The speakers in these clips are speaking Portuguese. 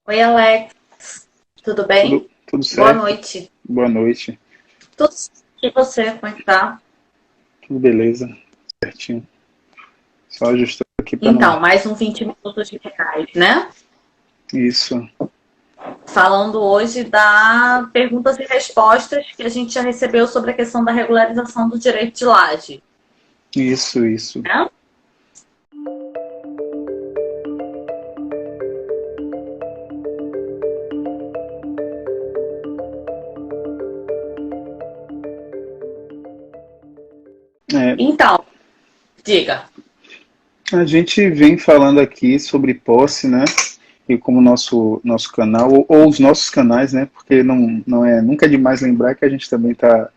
Oi, Alex. Tudo bem? Tudo Boa certo? noite. Boa noite. Tudo certo. E você, como é que tá? Tudo beleza? Certinho. Só ajustando aqui para não. Então, mais um 20 minutos de reais, né? Isso, Falando hoje da perguntas e respostas que a gente já recebeu sobre a questão da regularização do direito de laje, isso. né? É, Então, diga. a gente vem falando aqui sobre posse, né? E como nosso canal, ou os nossos canais, né? Porque nunca é demais lembrar que a gente também está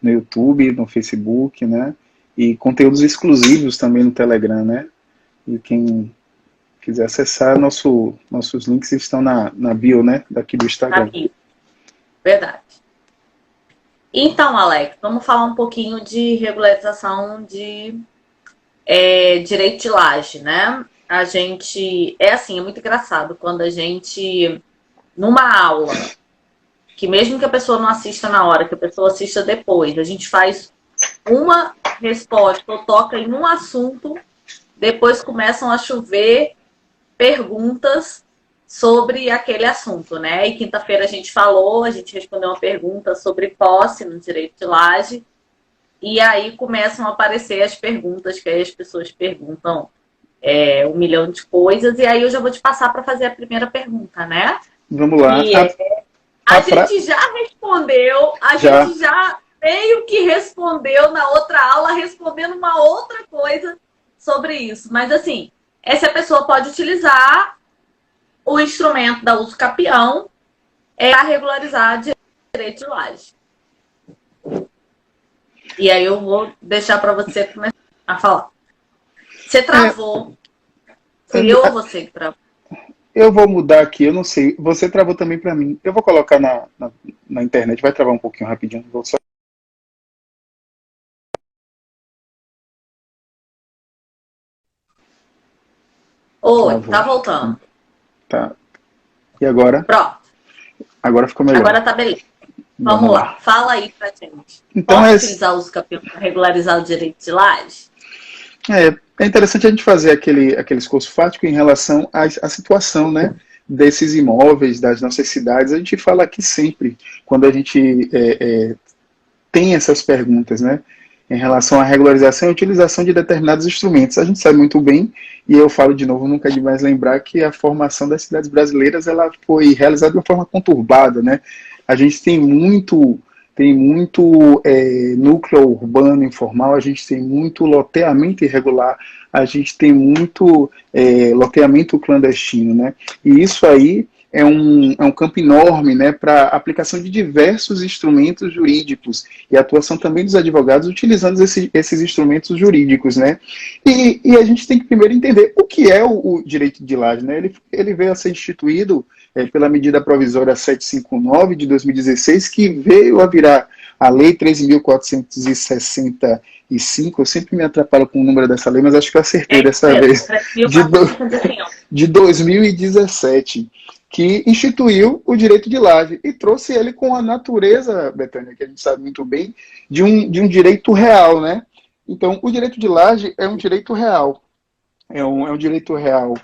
no YouTube, no Facebook, né? E conteúdos exclusivos também no Telegram, né? E quem quiser acessar, nossos links estão na bio, né? Daqui do Na Instagram. bio, verdade. Então, Alex, vamos falar um pouquinho de regularização de direito de laje, né? A gente. É assim, é muito engraçado quando a gente, numa aula, que mesmo que a pessoa não assista na hora, que a pessoa assista depois, a gente faz uma resposta ou toca em um assunto, depois começam a chover perguntas sobre aquele assunto, né? E quinta-feira a gente respondeu uma pergunta sobre posse no direito de laje, e aí começam a aparecer as perguntas, que aí as pessoas perguntam um milhão de coisas, e aí eu já vou te passar para fazer a primeira pergunta, né? Vamos lá. Que A a fra... gente já respondeu, a Já. gente já meio que respondeu na outra aula, respondendo uma outra coisa sobre isso. Mas assim, essa pessoa pode utilizar o instrumento da uso capião para regularizar direito de laje. E aí eu vou deixar para você começar a falar. Você É, travou. Fui eu ou você que travou? eu vou mudar aqui, eu não sei. Você travou também para mim. Eu vou colocar na internet, vai travar um pouquinho rapidinho. Vou só... Oi, Travou. tá voltando. Tá. E agora? Pronto. Agora ficou melhor. Agora tá beleza. Vamos Vamos lá. lá. Fala aí pra gente. Então Posso utilizar o uso capião para regularizar o direito de laje? é interessante a gente fazer aquele esforço fático em relação à situação, né, desses imóveis, das nossas cidades. A gente fala aqui sempre, quando a gente tem essas perguntas, né, em relação à regularização e utilização de determinados instrumentos. A gente sabe muito bem, e eu falo de novo, nunca é demais lembrar que a formação das cidades brasileiras ela foi realizada de uma forma conturbada, né? A gente tem muito núcleo urbano informal, a gente tem muito loteamento irregular, a gente tem muito loteamento clandestino, né? E isso aí é um campo enorme, né, para aplicação de diversos instrumentos jurídicos e atuação também dos advogados utilizando esses instrumentos jurídicos, né? E a gente tem que primeiro entender o que é o direito de laje, né? Ele veio a ser instituído pela medida provisória 759 de 2016, que veio a virar a Lei 13.465, eu sempre me atrapalho com o número dessa lei, mas acho que eu acertei dessa vez, de, do, 3.405. de 2017, que instituiu o direito de laje e trouxe ele com a natureza, Betânia, que a gente sabe muito bem, de um direito real, né? Então, o direito de laje é um direito real, é um direito real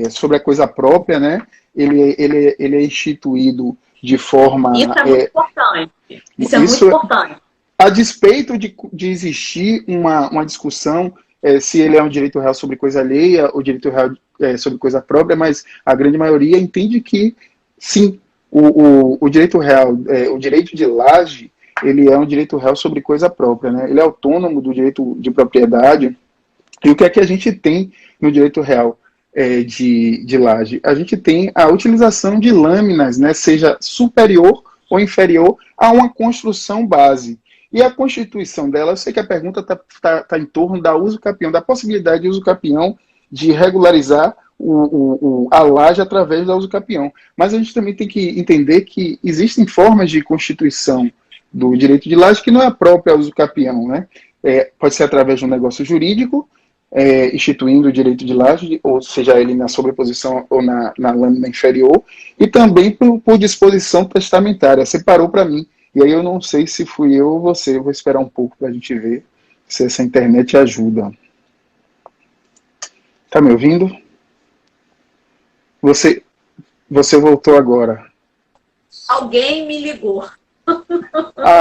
sobre a coisa própria, né? Ele é instituído de Isso forma... é muito importante. Isso é muito isso, importante. a despeito de existir uma discussão se ele é um direito real sobre coisa alheia ou direito real sobre coisa própria, mas a grande maioria entende que, sim, o direito real, o direito de laje, ele é um direito real sobre coisa própria, né? Ele é autônomo do direito de propriedade. E o que é que a gente tem no direito real de laje? A gente tem a utilização de lâminas, né, seja superior ou inferior a uma construção base. E a constituição dela, eu sei que a pergunta está em torno da uso capião, da possibilidade de uso capião de regularizar a laje através da uso capião. Mas a gente também tem que entender que existem formas de constituição do direito de laje que não é própria ao uso capião, né? Pode ser através de um negócio jurídico, instituindo o direito de laje, ou seja, ele na sobreposição ou na lâmina inferior, e também por disposição testamentária. Separou para mim. E aí eu não sei se fui eu ou você. Eu vou esperar um pouco para a gente ver se essa internet ajuda. Tá me ouvindo? Você voltou agora. Alguém me ligou.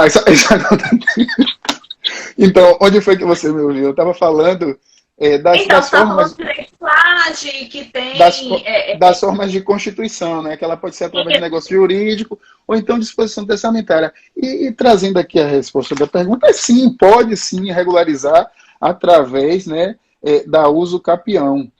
Exatamente. Então, onde foi que você me ouviu? Eu estava falando das formas... Então, você está falando de laje, que tem... Das formas de constituição, né? Que ela pode ser através de negócio jurídico ou então disposição testamentária. E trazendo aqui a resposta da pergunta, sim, pode sim regularizar através, né, da uso capião.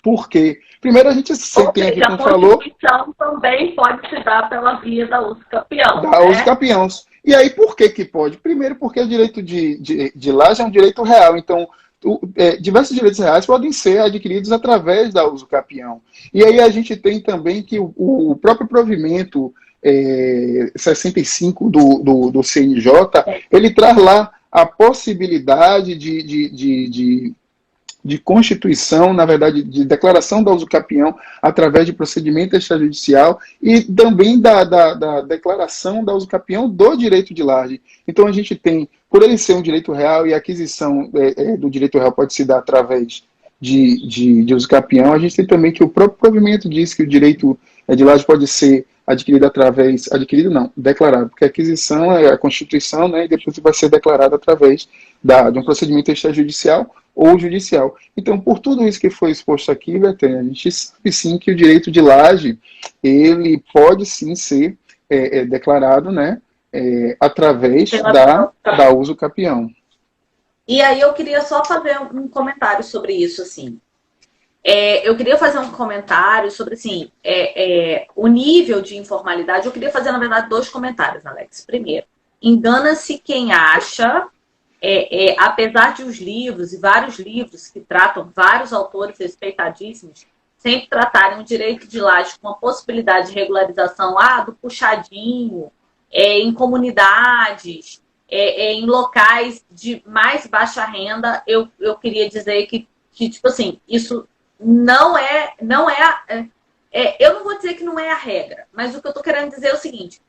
Por quê? Primeiro a gente tem aqui, como falou... A Constituição também pode se dar pela via da uso capião. Da uso capiões. E aí, por que pode? Primeiro, porque o direito de laje é um direito real. Então, diversos direitos reais podem ser adquiridos através da uso capião. E aí a gente tem também que o próprio provimento 65 do CNJ, ele traz lá a possibilidade de constituição, na verdade, de declaração da uso capião através de procedimento extrajudicial e também da declaração da uso capião do direito de laje. Então, a gente tem, por ele ser um direito real e a aquisição do direito real pode se dar através de uso capião, a gente tem também que o próprio provimento diz que o direito de laje pode ser adquirido através, adquirido não, declarado, porque a aquisição é a constituição, né, e depois vai ser declarado através de um procedimento extrajudicial ou judicial. Então, por tudo isso que foi exposto aqui, Betânia, a gente sabe sim que o direito de laje, ele pode sim ser declarado, né, através da uso capião. E aí eu queria só fazer um comentário sobre isso, assim. Eu queria fazer um comentário sobre, assim, o nível de informalidade. Eu queria fazer, na verdade, 2 comentários, Alex. Primeiro, engana-se quem acha, apesar de os livros, e vários livros que tratam, vários autores respeitadíssimos, sempre tratarem o direito de laje com a possibilidade de regularização do puxadinho, em comunidades, em locais de mais baixa renda, eu queria dizer que tipo assim, isso não é eu não vou dizer que não é a regra, mas o que eu estou querendo dizer é o seguinte: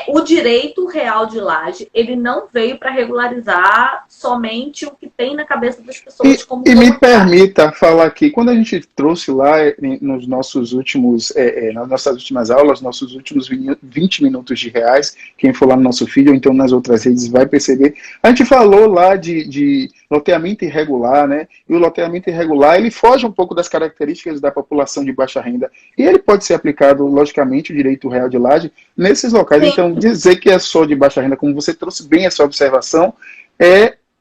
o direito real de laje, ele não veio para regularizar somente o que tem na cabeça das pessoas. E me permita falar aqui, quando a gente trouxe lá nos nossos últimos, nas nossas últimas aulas, nossos últimos 20 minutos de reais, quem for lá no nosso feed ou então nas outras redes vai perceber, a gente falou lá de loteamento irregular, né? E o loteamento irregular, ele foge um pouco das características da população de baixa renda. E ele pode ser aplicado, logicamente, o direito real de laje nesses locais. Sim. Então, dizer que é só de baixa renda, como você trouxe bem essa observação,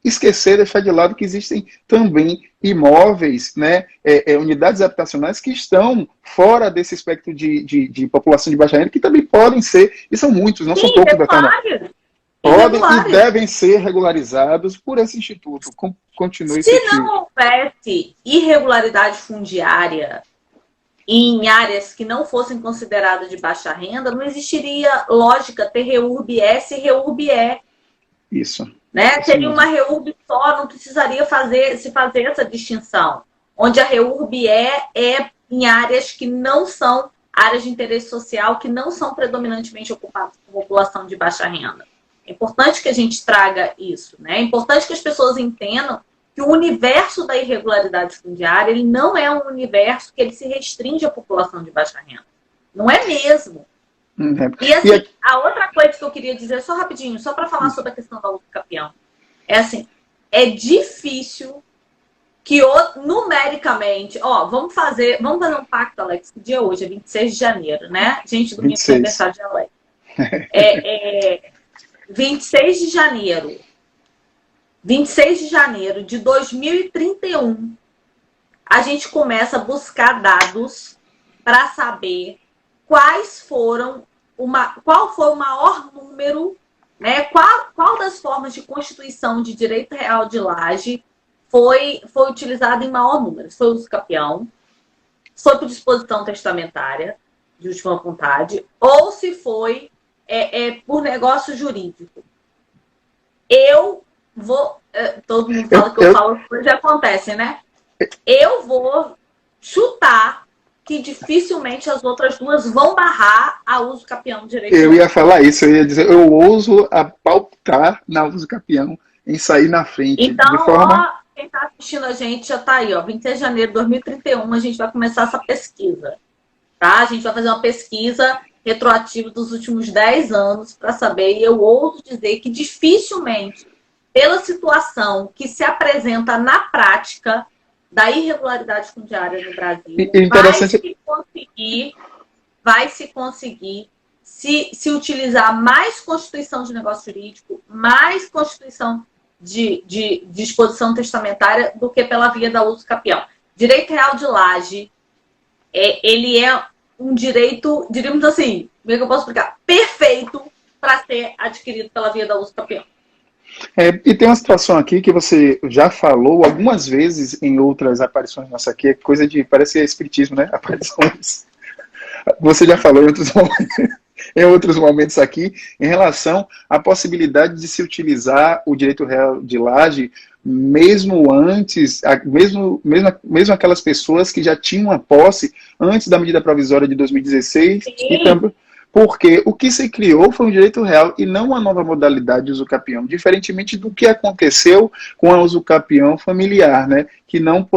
esquecer, deixar de lado que existem também imóveis, né, unidades habitacionais que estão fora desse espectro de população de baixa renda, que também podem ser, e são muitos, não são poucos, Betânia. Podem e devem ser regularizados por esse instituto. Continue. Se não houvesse irregularidade fundiária em áreas que não fossem consideradas de baixa renda, não existiria lógica ter REURB-S e REURB-E. Isso. Né? Seria uma REURB só, não precisaria se fazer essa distinção. Onde a REURB é em áreas que não são áreas de interesse social, que não são predominantemente ocupadas por população de baixa renda. É importante que a gente traga isso, né? É importante que as pessoas entendam que o universo da irregularidade fundiária, ele não é um universo que ele se restringe à população de baixa renda. Não é mesmo. E assim, a outra coisa que eu queria dizer, só rapidinho, só para falar sobre a questão da uso capião, assim, é difícil que numericamente, vamos fazer um pacto, Alex, que dia é hoje? É 26 de janeiro, né? Gente, domingo é aniversário de Alex. 26 de janeiro de 2031, a gente começa a buscar dados para saber qual foi o maior número, né? Qual das formas de constituição de direito real de laje foi utilizado em maior número. Se foi o uso capião, foi por disposição testamentária, de última vontade, ou se foi por negócio jurídico. Todo mundo fala que eu falo, já acontece, né? Eu vou chutar que dificilmente as outras duas vão barrar a uso capião do direito Eu de ia falar isso, eu ia dizer, eu ouso a pautar na uso capião em sair na frente, de Então, forma... ó, quem está assistindo a gente já está aí, ó, 26 de janeiro de 2031, a gente vai começar essa pesquisa, tá? A gente vai fazer uma pesquisa retroativa dos últimos 10 anos para saber, e eu ouso dizer que dificilmente, pela situação que se apresenta na prática da irregularidade fundiária no Brasil, Interessante. vai se conseguir se utilizar mais constituição de negócio jurídico, mais constituição de disposição testamentária do que pela via da uso capião. Direito real de laje, ele é um direito, diríamos assim, como é que eu posso explicar? Perfeito para ser adquirido pela via da uso capião. E tem uma situação aqui que você já falou algumas vezes em outras aparições nossas aqui, é coisa de, parece que é espiritismo, né? Aparições. Você já falou em outros momentos aqui, em relação à possibilidade de se utilizar o direito real de laje, mesmo antes, mesmo aquelas pessoas que já tinham a posse antes da medida provisória de 2016, e também, porque o que se criou foi um direito real e não uma nova modalidade de usucapião, diferentemente do que aconteceu com a usucapião familiar, né? Que não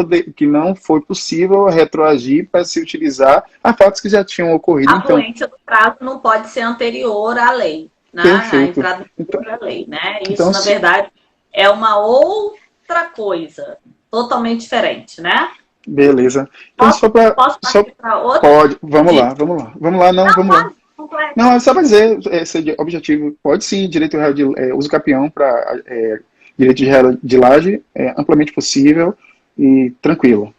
foi possível retroagir para se utilizar a fatos que já tinham ocorrido. A fluência do prazo não pode ser anterior à lei, né? Perfeito. A entrada da lei, né? Isso, então, na verdade, é uma outra coisa, totalmente diferente, né? Beleza. Então, posso partir para outra? Pode, vamos lá. Vamos lá. Não, é só para dizer, esse objetivo, pode sim, direito real de uso capião para direito real de laje, é amplamente possível e tranquilo.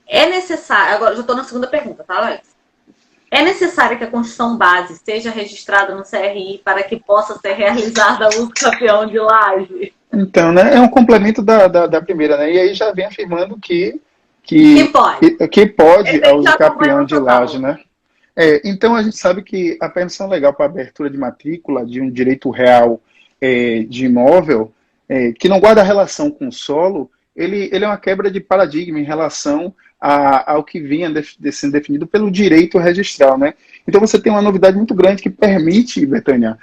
É necessário, agora já estou na segunda pergunta, tá, Alex? É necessário que a Constituição Base esteja registrada no CRI para que possa ser realizada o uso capião de laje? Então, né, é um complemento da primeira, né? E aí já vem afirmando que pode ao uso capião de laje, né? Então, a gente sabe que a permissão legal para abertura de matrícula de um direito real de imóvel, que não guarda relação com o solo, ele é uma quebra de paradigma em relação ao que vinha sendo definido pelo direito registral, né? Então, você tem uma novidade muito grande que permite, Betânia,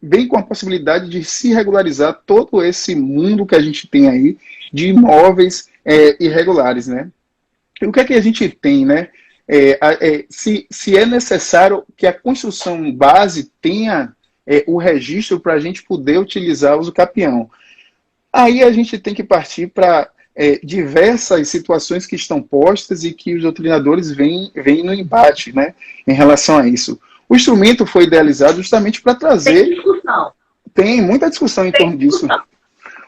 vem com a possibilidade de se regularizar todo esse mundo que a gente tem aí de imóveis irregulares, né? E o que é que a gente tem, né? Se é necessário que a construção base tenha o registro para a gente poder utilizar o uso capião. Aí a gente tem que partir para diversas situações que estão postas e que os doutrinadores vêm no embate, né, em relação a isso. O instrumento foi idealizado justamente para trazer... Tem discussão. Tem muita discussão em torno disso.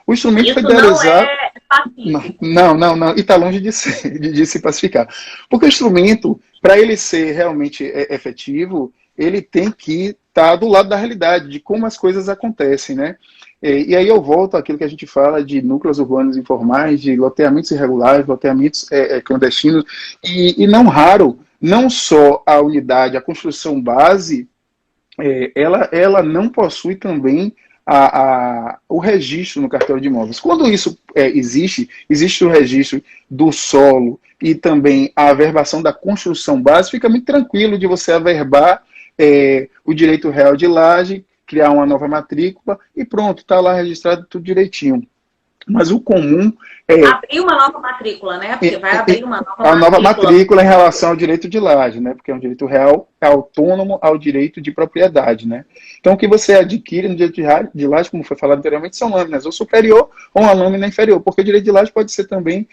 O instrumento foi idealizado... Não, e está longe de se pacificar. Porque o instrumento, para ele ser realmente efetivo, ele tem que estar do lado da realidade, de como as coisas acontecem, né? E aí eu volto àquilo que a gente fala de núcleos urbanos informais, de loteamentos irregulares, loteamentos clandestinos, e não raro, não só a unidade, a construção base, ela não possui também o registro no cartório de imóveis. Quando isso existe o registro do solo e também a averbação da construção base, fica muito tranquilo de você averbar o direito real de laje, criar uma nova matrícula e pronto, está lá registrado tudo direitinho. Mas o comum é... Abrir uma nova matrícula, né? Porque vai abrir uma nova matrícula. A nova matrícula em relação ao direito de laje, né? Porque é um direito real autônomo ao direito de propriedade, né? Então, o que você adquire no direito de laje, como foi falado anteriormente, são lâminas, ou superior ou uma lâmina inferior, porque o direito de laje pode ser também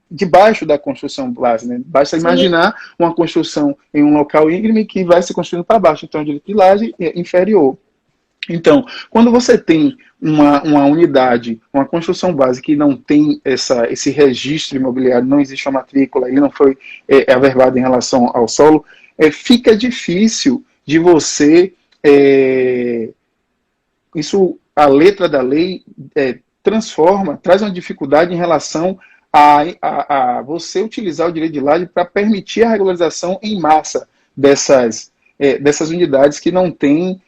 debaixo da construção base, né? Basta imaginar uma construção em um local íngreme que vai se construindo para baixo, então o direito de laje é inferior. Então, quando você tem uma unidade, uma construção base que não tem esse registro imobiliário, não existe uma matrícula, ele não foi averbado em relação ao solo, fica difícil de você... a letra da lei traz uma dificuldade em relação a você utilizar o direito de laje para permitir a regularização em massa dessas unidades que não têm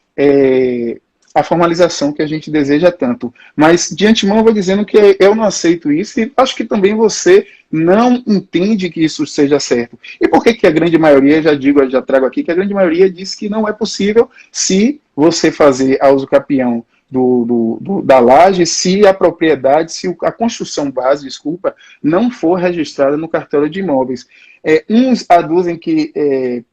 a formalização que a gente deseja tanto. Mas, de antemão, eu vou dizendo que eu não aceito isso e acho que também você não entende que isso seja certo. E por que que a grande maioria, já trago aqui, que a grande maioria diz que não é possível se você fazer a usucapião da laje, se a propriedade, se a construção base, desculpa, não for registrada no cartório de imóveis. Uns aduzem que,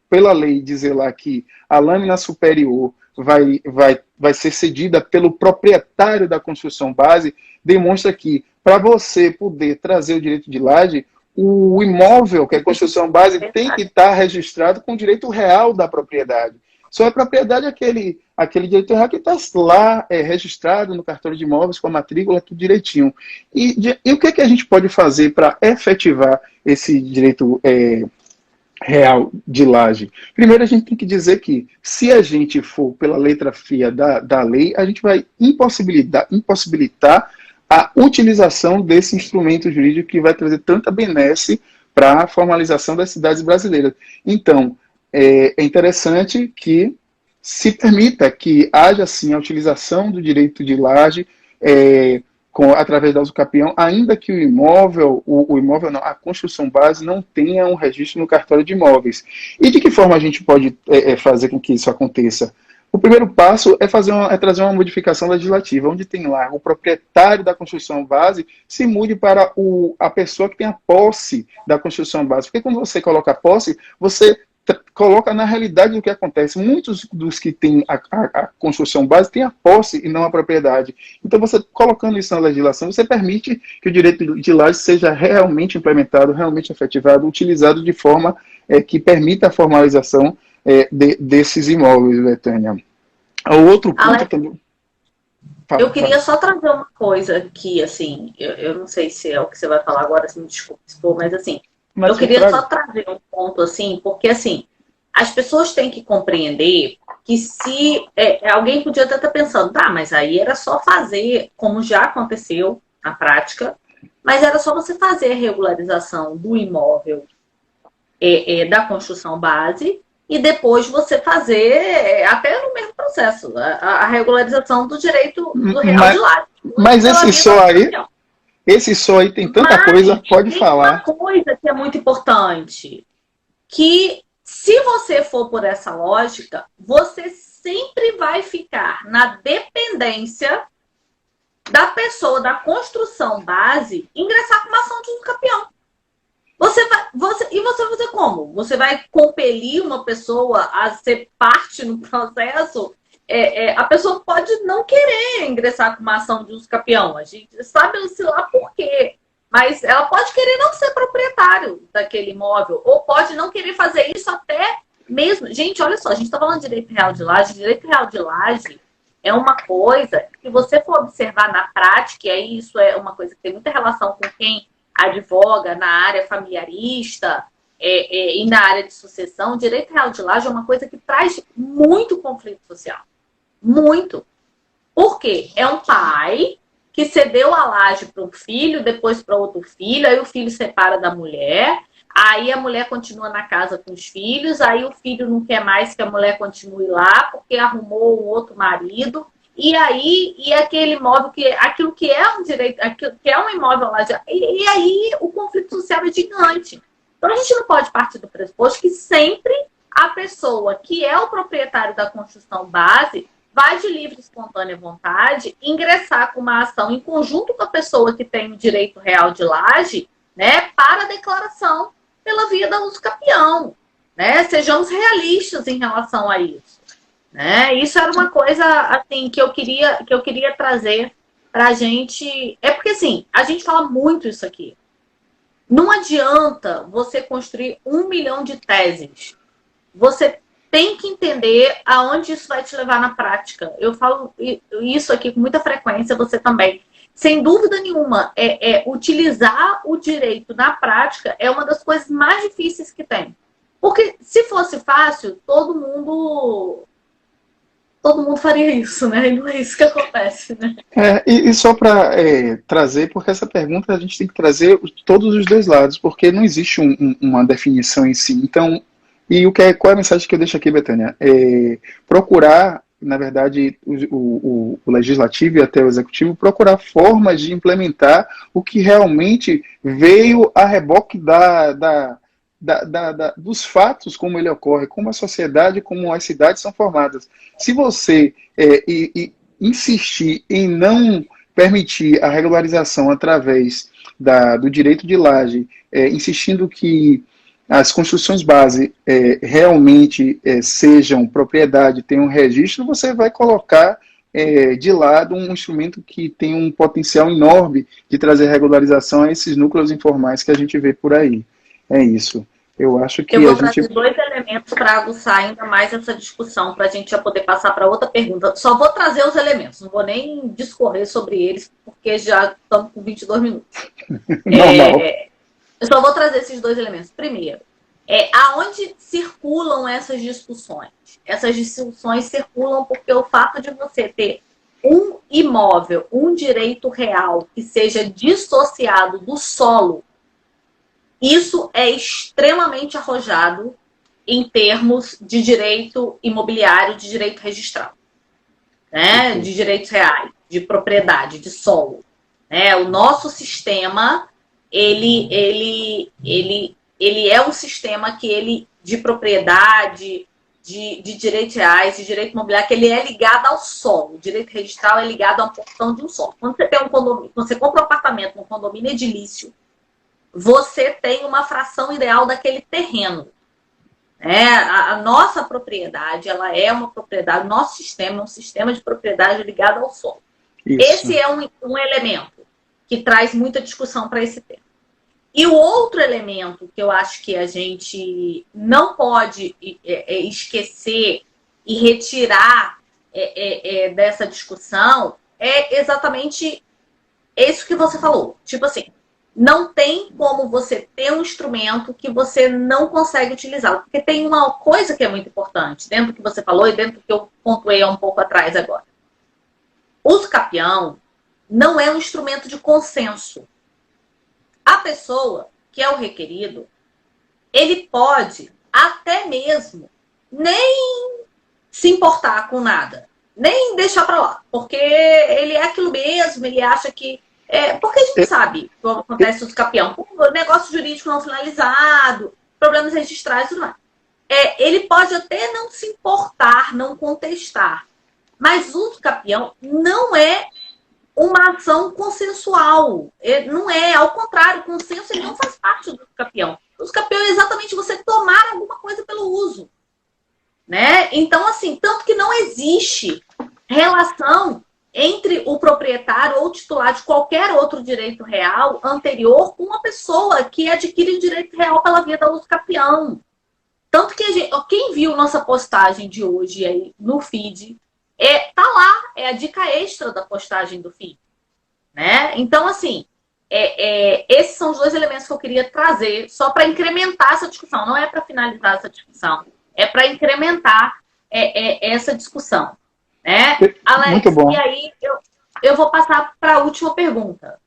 pela lei dizer lá que a lâmina superior vai ser cedida pelo proprietário da construção base, demonstra que, para você poder trazer o direito de laje, o imóvel, que é a construção base, tem que estar registrado com o direito real da propriedade. Só a propriedade é aquele direito real que está lá registrado no cartório de imóveis, com a matrícula, tudo direitinho. E o que a gente pode fazer para efetivar esse direito real de laje? Primeiro, a gente tem que dizer que, se a gente for pela letra fria da lei, a gente vai impossibilitar a utilização desse instrumento jurídico que vai trazer tanta benesse para a formalização das cidades brasileiras. Então, é interessante que se permita que haja, sim, a utilização do direito de laje através da usucapião, ainda que o imóvel não, a construção base não tenha um registro no cartório de imóveis. E de que forma a gente pode fazer com que isso aconteça? O primeiro passo é trazer uma modificação legislativa, onde tem lá o proprietário da construção base se mude para a pessoa que tem a posse da construção base. Porque quando você coloca a posse, você coloca na realidade do que acontece. Muitos dos que têm a construção base têm a posse e não a propriedade. Então, você colocando isso na legislação, você permite que o direito de laje seja realmente implementado, realmente efetivado, utilizado de forma que permita a formalização desses imóveis, Betânia. O outro ponto Alex, também... eu queria só trazer uma coisa aqui, assim, eu não sei se é o que você vai falar agora, assim, me desculpe se for, mas assim, eu queria só trazer um ponto, assim, porque, assim, as pessoas têm que compreender que se... alguém podia até estar pensando, tá, mas aí era só fazer, como já aconteceu na prática, mas era só você fazer a regularização do imóvel da construção base e depois você fazer, até no mesmo processo, a regularização do direito do real de laje. Mas esse só aí tem tanta coisa, pode falar. Tem uma coisa que é muito importante, que se você for por essa lógica, você sempre vai ficar na dependência da pessoa da construção base ingressar com uma ação de usucapião. E você vai fazer como? Você vai compelir uma pessoa a ser parte no processo? A pessoa pode não querer ingressar com uma ação de usucapião. A gente sabe lá por quê. Mas ela pode querer não ser proprietário daquele imóvel. Ou pode não querer fazer isso até mesmo... Gente, olha só, a gente está falando de direito real de laje. Direito real de laje é uma coisa que, se você for observar na prática, e aí isso é uma coisa que tem muita relação com quem advoga na área familiarista e na área de sucessão, direito real de laje é uma coisa que traz muito conflito social. Muito. Por quê? É um pai que cedeu a laje para um filho, depois para outro filho, aí o filho separa da mulher, aí a mulher continua na casa com os filhos, aí o filho não quer mais que a mulher continue lá, porque arrumou um outro marido. E aquele imóvel, aquilo que é um direito, aquilo que é um imóvel lá, e aí o conflito social é gigante. Então a gente não pode partir do pressuposto que sempre a pessoa que é o proprietário da construção base vai de livre e espontânea vontade ingressar com uma ação em conjunto com a pessoa que tem o direito real de laje, né, para a declaração pela via da usucapião, né? Sejamos realistas em relação a isso. Isso era uma coisa assim, que eu queria trazer para a gente. É porque assim, a gente fala muito isso aqui. Não adianta você construir 1 milhão de teses. Você tem que entender aonde isso vai te levar na prática. Eu falo isso aqui com muita frequência, você também. Sem dúvida nenhuma, utilizar o direito na prática é uma das coisas mais difíceis que tem. Porque se fosse fácil, todo mundo faria isso, né? E não é isso que acontece, né? E só para trazer, porque essa pergunta a gente tem que trazer todos os dois lados, porque não existe uma definição em si. Então, qual é a mensagem que eu deixo aqui, Betânia? Procurar na verdade, o legislativo e até o executivo procurar formas de implementar o que realmente veio a reboque dos fatos, como ele ocorre, como a sociedade, como as cidades são formadas. Se você insistir em não permitir a regularização através do direito de laje, insistindo que as construções base realmente sejam propriedade, tenham registro, você vai colocar de lado um instrumento que tem um potencial enorme de trazer regularização a esses núcleos informais que a gente vê por aí. É isso. Eu acho que eu vou a gente... trazer dois elementos para aguçar ainda mais essa discussão, para a gente já poder passar para outra pergunta. Só vou trazer os elementos, não vou nem discorrer sobre eles, porque já estamos com 22 minutos. Normal. Eu só vou trazer esses dois elementos. Primeiro, aonde circulam essas discussões? Essas discussões circulam porque o fato de você ter um imóvel, um direito real que seja dissociado do solo, isso é extremamente arrojado em termos de direito imobiliário, de direito registral, né? De direitos reais, de propriedade, de solo. Né? O nosso sistema, ele é um sistema que de propriedade, de direitos reais, de direito imobiliário, que ele é ligado ao solo. O direito registral é ligado a uma porção de um solo. Quando você tem um condomínio, quando você compra um apartamento num condomínio edilício, você tem uma fração ideal daquele terreno. A nossa propriedade, ela é uma propriedade, o nosso sistema é um sistema de propriedade ligado ao solo. Isso. Esse é um elemento que traz muita discussão para esse tema. E o outro elemento que eu acho que a gente não pode esquecer e retirar dessa discussão é exatamente isso que você falou. Tipo assim, não tem como você ter um instrumento que você não consegue utilizá-lo. Porque tem uma coisa que é muito importante, dentro do que você falou e dentro do que eu pontuei um pouco atrás agora. O uso capião não é um instrumento de consenso. A pessoa, que é o requerido, ele pode até mesmo nem se importar com nada, nem deixar para lá, porque ele é aquilo mesmo, ele acha que... porque a gente sabe como acontece o uso capião, negócio jurídico não finalizado, problemas registrais e tudo mais. Ele pode até não se importar, não contestar, mas o uso capião não é uma ação consensual. Não é, ao contrário, o consenso ele não faz parte do uso capião. O uso capião é exatamente você tomar alguma coisa pelo uso. Né? Então, assim, tanto que não existe relação entre o proprietário ou o titular de qualquer outro direito real anterior com uma pessoa que adquire o direito real pela via da uso capião. Tanto que quem viu nossa postagem de hoje aí no feed, tá lá, é a dica extra da postagem do feed. Né? Então, assim, esses são os dois elementos que eu queria trazer só para incrementar essa discussão. Não é para finalizar essa discussão, é para incrementar essa discussão. Né? Alex, muito bom. E aí eu vou passar para a última pergunta.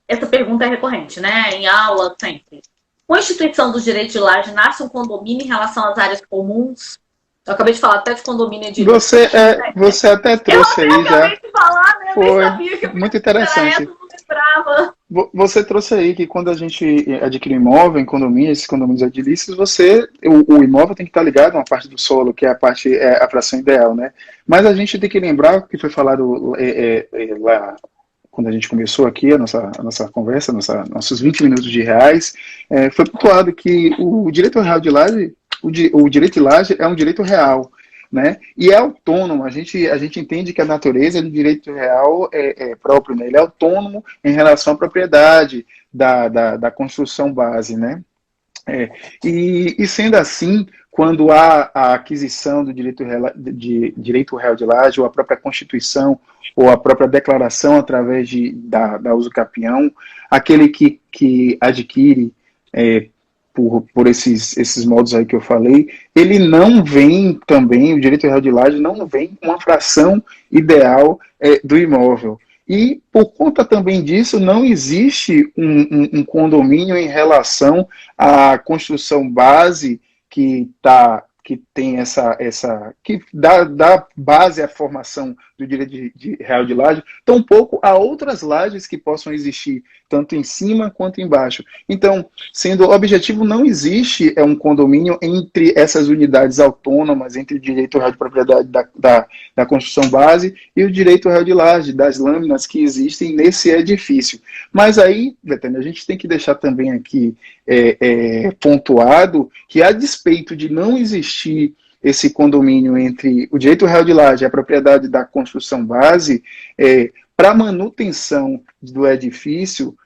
Essa pergunta é recorrente, né? Em aula, sempre. Com a instituição dos direitos de laje, nasce um condomínio em relação às áreas comuns? Eu acabei de falar até de condomínio de... Você até trouxe aí já. De falar, né? Foi muito interessante. Você trouxe aí que quando a gente adquire um imóvel em condomínio, esses condomínios edilícios, o imóvel tem que estar ligado a uma parte do solo, que é a fração ideal, né? Mas a gente tem que lembrar que foi falado lá quando a gente começou aqui a nossa conversa, nossos 20 minutos de reais, foi pontuado que o direito real de laje, o direito de laje é um direito real, né? E é autônomo. A gente entende que a natureza do direito real é próprio, né? Ele é autônomo em relação à propriedade da construção base, né? E sendo assim, quando há a aquisição do direito real de laje, ou a própria Constituição, ou a própria declaração através da uso capião, aquele que adquire por esses modos aí que eu falei, ele não vem também, o direito real de laje não vem com uma fração ideal do imóvel. E, por conta também disso, não existe um condomínio em relação à construção base que que tem que dá base à formação do direito real de laje, tampouco há outras lajes que possam existir, tanto em cima quanto embaixo. Então, sendo objetivo, não existe um condomínio entre essas unidades autônomas, entre o direito real de propriedade da construção base e o direito real de laje, das lâminas que existem nesse edifício. Mas aí, Betânia, a gente tem que deixar também aqui pontuado que, a despeito de não existir esse condomínio entre o direito real de laje e a propriedade da construção base, para manutenção do edifício,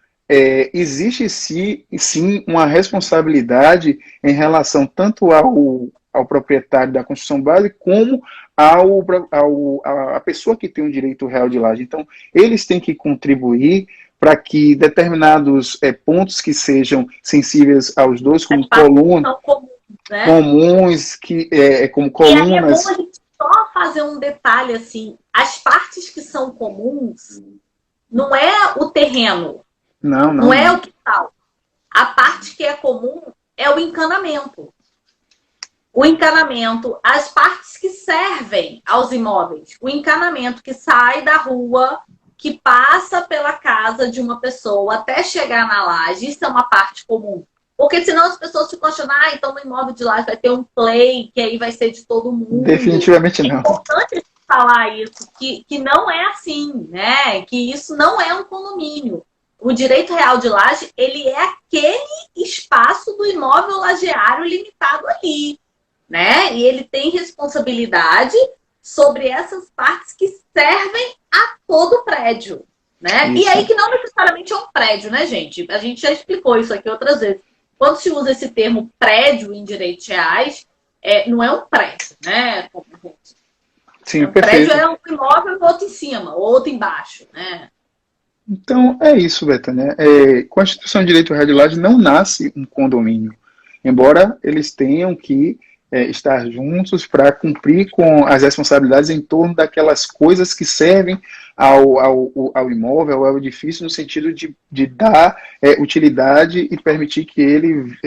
existe sim uma responsabilidade em relação tanto ao proprietário da construção base como a pessoa que tem o direito real de laje. Então, eles têm que contribuir para que determinados pontos que sejam sensíveis aos dois, como colunas, né? Comuns, como colunas. E aí é bom a gente só fazer um detalhe assim: as partes que são comuns não é o terreno, não é o quintal. A parte que é comum é o encanamento. O encanamento, as partes que servem aos imóveis, o encanamento que sai da rua, que passa pela casa de uma pessoa até chegar na laje, isso é uma parte comum. Porque senão as pessoas ficam achando, então no imóvel de laje vai ter um play, que aí vai ser de todo mundo. Definitivamente não. É importante falar isso, que não é assim, né? Que isso não é um condomínio. O direito real de laje, ele é aquele espaço do imóvel lajeário limitado ali, né? E ele tem responsabilidade sobre essas partes que servem a todo o prédio, né? Isso. E aí que não necessariamente é um prédio, né, gente? A gente já explicou isso aqui outras vezes. Quando se usa esse termo prédio em direitos reais, não é um prédio, né? Sim, um prédio é um imóvel e outro em cima, outro embaixo, né? Então, é isso, Betânia. Constituição de Direito Real de Laje não nasce um condomínio, embora eles tenham que estar juntos para cumprir com as responsabilidades em torno daquelas coisas que servem ao imóvel, ao edifício, no sentido de dar utilidade e permitir que ele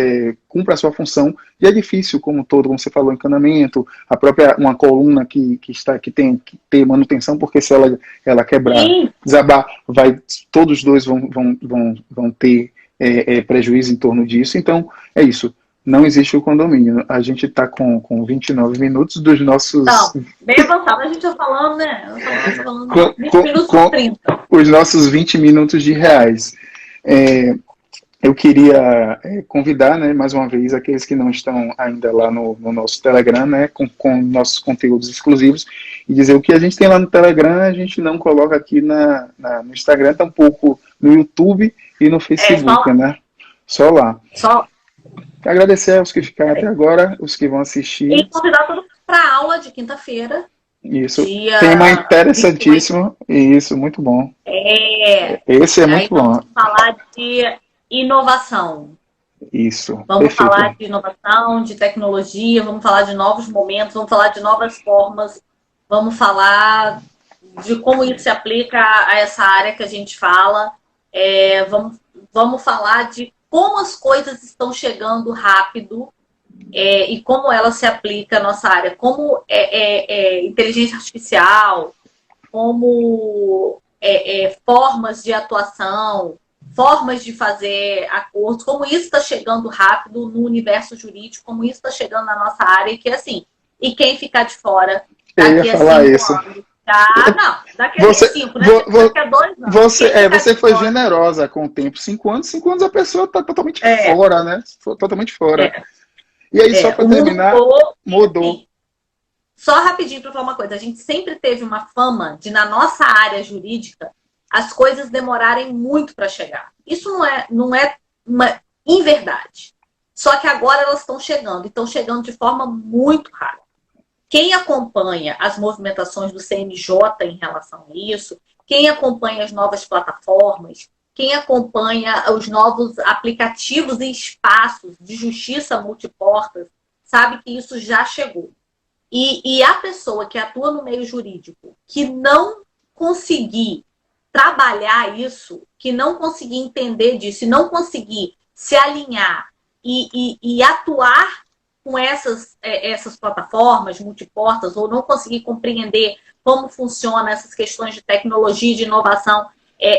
cumpra a sua função de edifício como um todo, como você falou, encanamento, uma coluna que tem que ter manutenção, porque se ela quebrar, Sim. desabar, todos os dois vão ter prejuízo em torno disso. Então, é isso. Não existe o condomínio. A gente está com 29 minutos dos nossos... Não, bem avançado. A gente está falando, né? 20 minutos e 30. Os nossos 20 minutos de reais. Eu queria convidar, né, mais uma vez, aqueles que não estão ainda lá no nosso Telegram, né, com nossos conteúdos exclusivos, e dizer o que a gente tem lá no Telegram, a gente não coloca aqui no Instagram, tampouco no YouTube e no Facebook, né? Só lá. Só. Agradecer aos que ficaram até agora, os que vão assistir. E convidar todo mundo para a aula de quinta-feira. Isso. Tema interessantíssimo. 28. Isso, muito bom. Esse é muito bom. Vamos falar de inovação. Isso. Vamos perfeito. falar de inovação, de tecnologia, vamos falar de novos momentos, vamos falar de novas formas, vamos falar de como isso se aplica a essa área que a gente fala. Vamos falar de como as coisas estão chegando rápido e como ela se aplica à nossa área, como inteligência artificial, como formas de atuação, formas de fazer acordos, como isso está chegando rápido no universo jurídico, como isso está chegando na nossa área, e que assim, e quem ficar de fora daqui a 5 anos. Não, daqui a 5, né? Daqui a 2 anos. Você foi generosa com o tempo. 5 anos a pessoa está totalmente fora, né? Totalmente fora. E aí, só para terminar, mudou. Só rapidinho para falar uma coisa. A gente sempre teve uma fama de, na nossa área jurídica, as coisas demorarem muito para chegar. Isso não é uma inverdade. Só que agora elas estão chegando. E estão chegando de forma muito rápida. Quem acompanha as movimentações do CNJ em relação a isso, quem acompanha as novas plataformas, quem acompanha os novos aplicativos e espaços de justiça multiportas, sabe que isso já chegou. E a pessoa que atua no meio jurídico, que não conseguir trabalhar isso, que não conseguir entender disso, e não conseguir se alinhar e atuar com essas plataformas multiportas, ou não conseguir compreender como funcionam essas questões de tecnologia e de inovação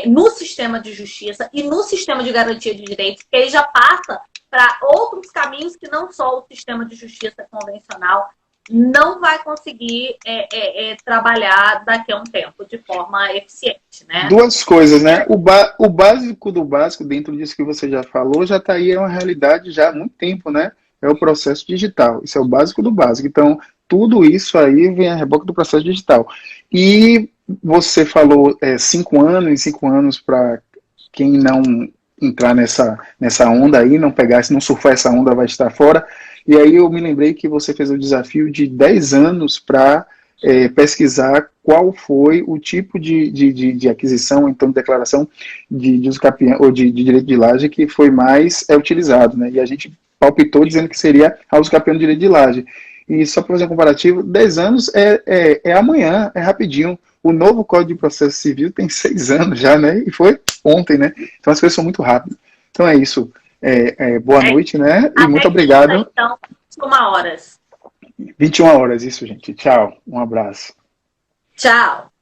no sistema de justiça e no sistema de garantia de direitos, que aí já passa para outros caminhos que não só o sistema de justiça convencional não vai conseguir trabalhar daqui a um tempo de forma eficiente, né? Duas coisas, né? O básico do básico, dentro disso que você já falou, já está aí, é uma realidade já há muito tempo, né? É o processo digital. Isso é o básico do básico. Então, tudo isso aí vem a reboque do processo digital. E você falou 5 anos, em 5 anos, para quem não entrar nessa onda aí, não pegar, se não surfar essa onda, vai estar fora. E aí eu me lembrei que você fez o desafio de 10 anos para pesquisar qual foi o tipo de aquisição, então de declaração de uso capião, ou de direito de laje que foi mais utilizado, né? E a gente palpitou dizendo que seria a uso capião de direito de laje. E só para fazer um comparativo, 10 anos é amanhã, é rapidinho. O novo Código de Processo Civil tem 6 anos já, né? E foi ontem, né? Então as coisas são muito rápidas. Então é isso. Boa noite, né? E muito obrigado. Então, 21 horas. 21 horas, isso, gente. Tchau. Um abraço. Tchau.